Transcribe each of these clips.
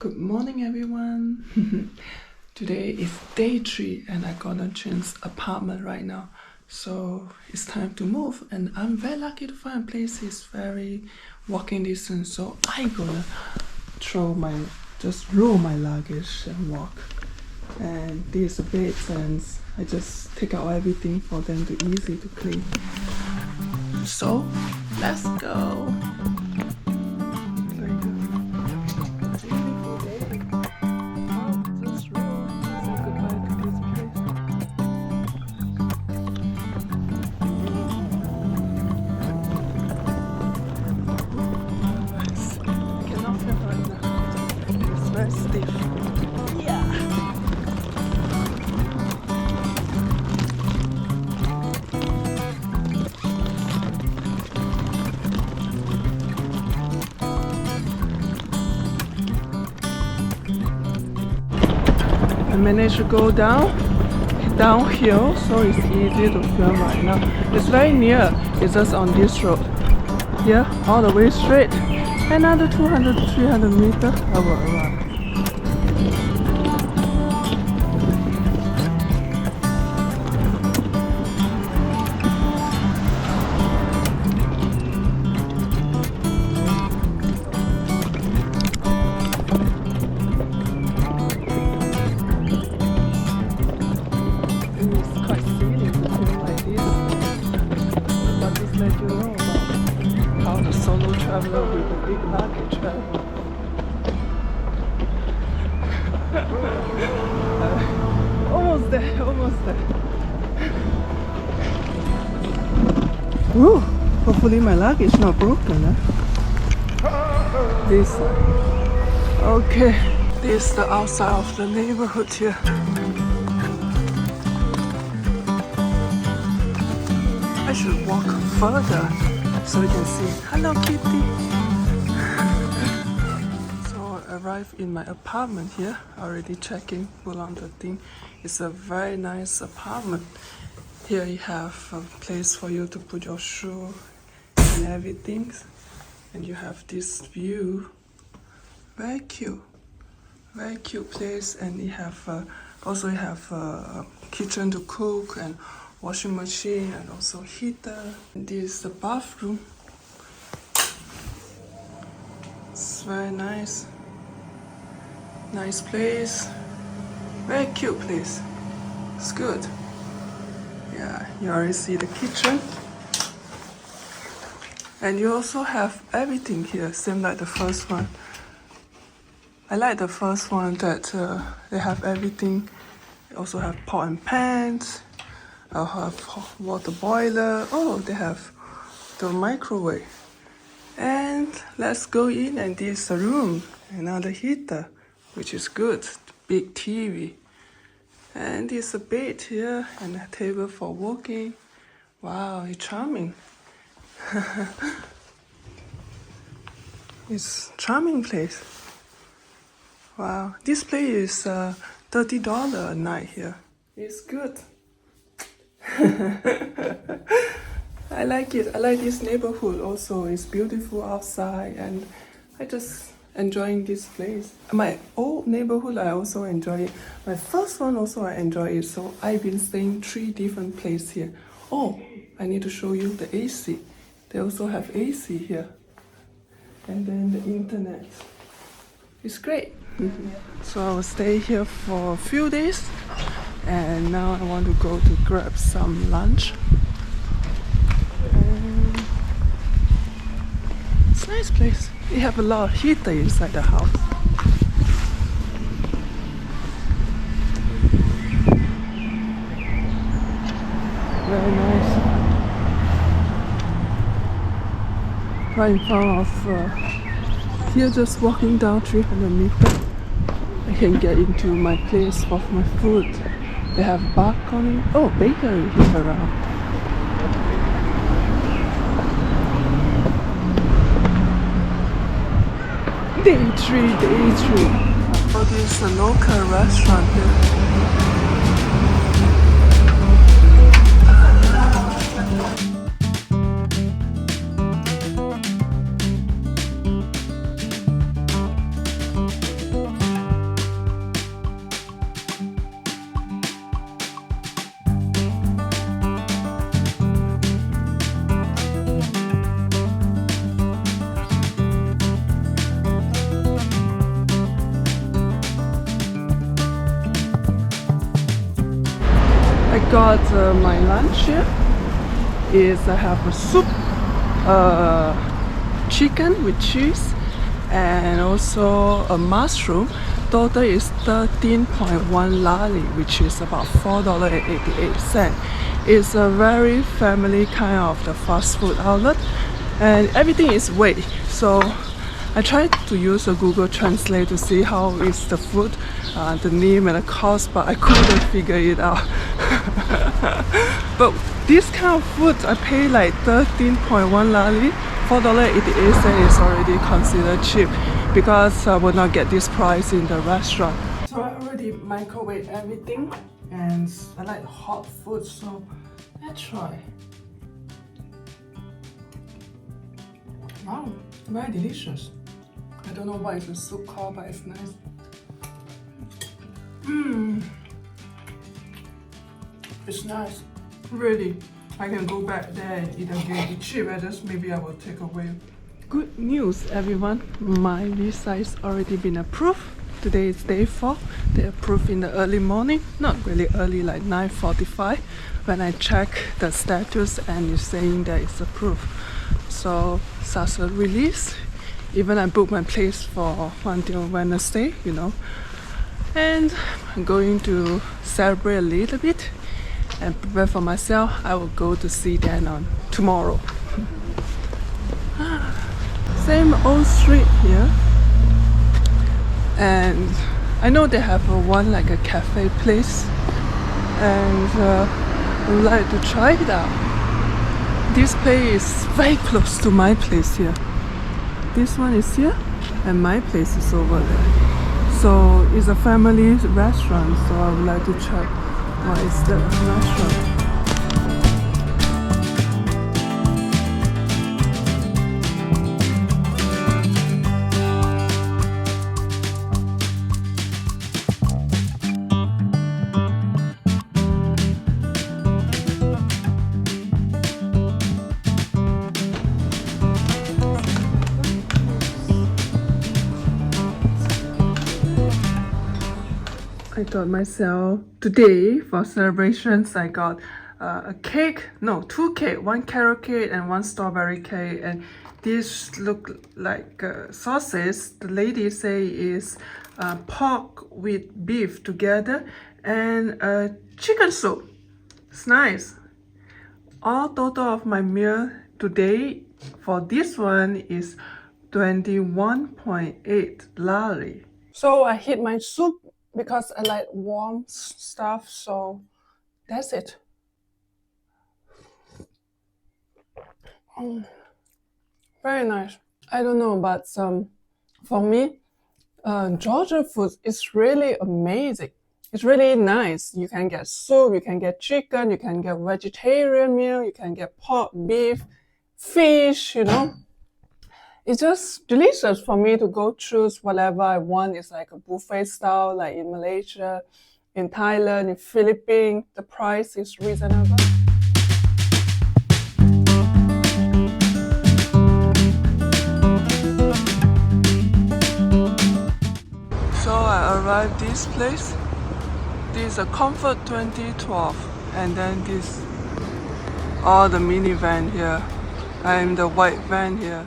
Good morning, everyone. Today is day 3 and I gonna change apartment right now. So it's time to move and I'm very lucky to find places very walking distance. So I gonna just roll my luggage and walk. And these beds and I just take out everything for them to easy to clean. So let's go. I managed to go downhill, so it's easy to film right now. It's very near, it's just on this road. Yeah, all the way straight. Another 200 to 300 meters, I will arrive. Traveler with a big luggage travel. Almost there. Woo! Hopefully my luggage not broken. This side. Okay, this is the outside of the neighborhood here. I should walk further so you can see Hello Kitty. So I arrived in my apartment here, already checking, put on the thing. It's a very nice apartment. Here you have a place for you to put your shoe and everything. And you have this view. Very cute place. And you have also you have a kitchen to cook and washing machine and also heater. And this is the bathroom. It's very nice place, very cute place. It's good. Yeah, you already see the kitchen. And you also have everything here, same like the first one. I like the first one that they have everything. They also have pot and pans. I'll have water boiler. Oh, they have the microwave. And let's go in, and this is the room. Another heater, which is good. Big TV. And this is a bed here and a table for working. Wow, it's charming. It's charming place. Wow, this place is $30 a night here. It's good. I like it. I like this neighborhood also. It's beautiful outside and I just enjoying this place. My old neighborhood, I also enjoy it. My first one also I enjoy it. So I've been staying 3 different places here. Oh, I need to show you the AC. They also have AC here. And then the internet. It's great. So I will stay here for a few days. And now I want to go to grab some lunch. And it's a nice place. They have a lot of heater inside the house. Very nice. Right in front of here, just walking down 300 meters. I can get into my place of my food. They have balcony. Oh, bakery here around. Day 3. Oh, this is a local restaurant here. got my lunch here. I have a soup, chicken with cheese, and also a mushroom. Total is 13.1 lari, which is about $4.88. It's a very family kind of the fast food outlet, and everything is weight. So I tried to use a Google Translate to see how is the food, the name and the cost, but I couldn't figure it out. But this kind of food, I pay like 13.1 lari, $4.88 is already considered cheap, because I will not get this price in the restaurant. So I already microwave everything, and I like hot food, so let's try. Wow, very delicious. I don't know what it's a soup called, but it's nice. It's nice. Really, I can go back there and eat again. It's cheap, maybe I will take away. Good news, everyone. My visa is already been approved. Today is day 4. They approved in the early morning. Not really early, like 9:45. When I check the status and it's saying that it's approved. So such a release. Even I booked my place for until Wednesday, you know. And I'm going to celebrate a little bit and prepare for myself. I will go to see Dan on tomorrow. Same old street here, and I know they have one like a cafe place, and I would like to try it out. This place is very close to my place here. This one is here, and my place is over there. So it's a family restaurant, so I would like to check what is the restaurant. I got myself today for celebrations. I got a cake, no, 2 cake, 1 carrot cake and 1 strawberry cake. And this look like sauces. The lady say is pork with beef together and chicken soup. It's nice. All total of my meal today for this one is 21.8 lari. So I hit my soup because I like warm stuff, so that's it. Very nice. I don't know, but for me, Georgian food is really amazing. It's really nice. You can get soup, you can get chicken, you can get vegetarian meal, you can get pork, beef, fish, you know. It's just delicious for me to go choose whatever I want. It's like a buffet style, like in Malaysia, in Thailand, in Philippines. The price is reasonable. So I arrived this place. This is a Comfort 2012, and then this all the minivan here. I'm the white van here.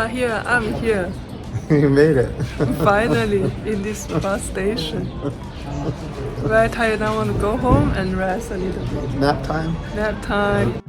Here, I'm here. You made it. Finally, in this bus station. Very tired. I want to go home and rest a little bit. Nap time. Nap time.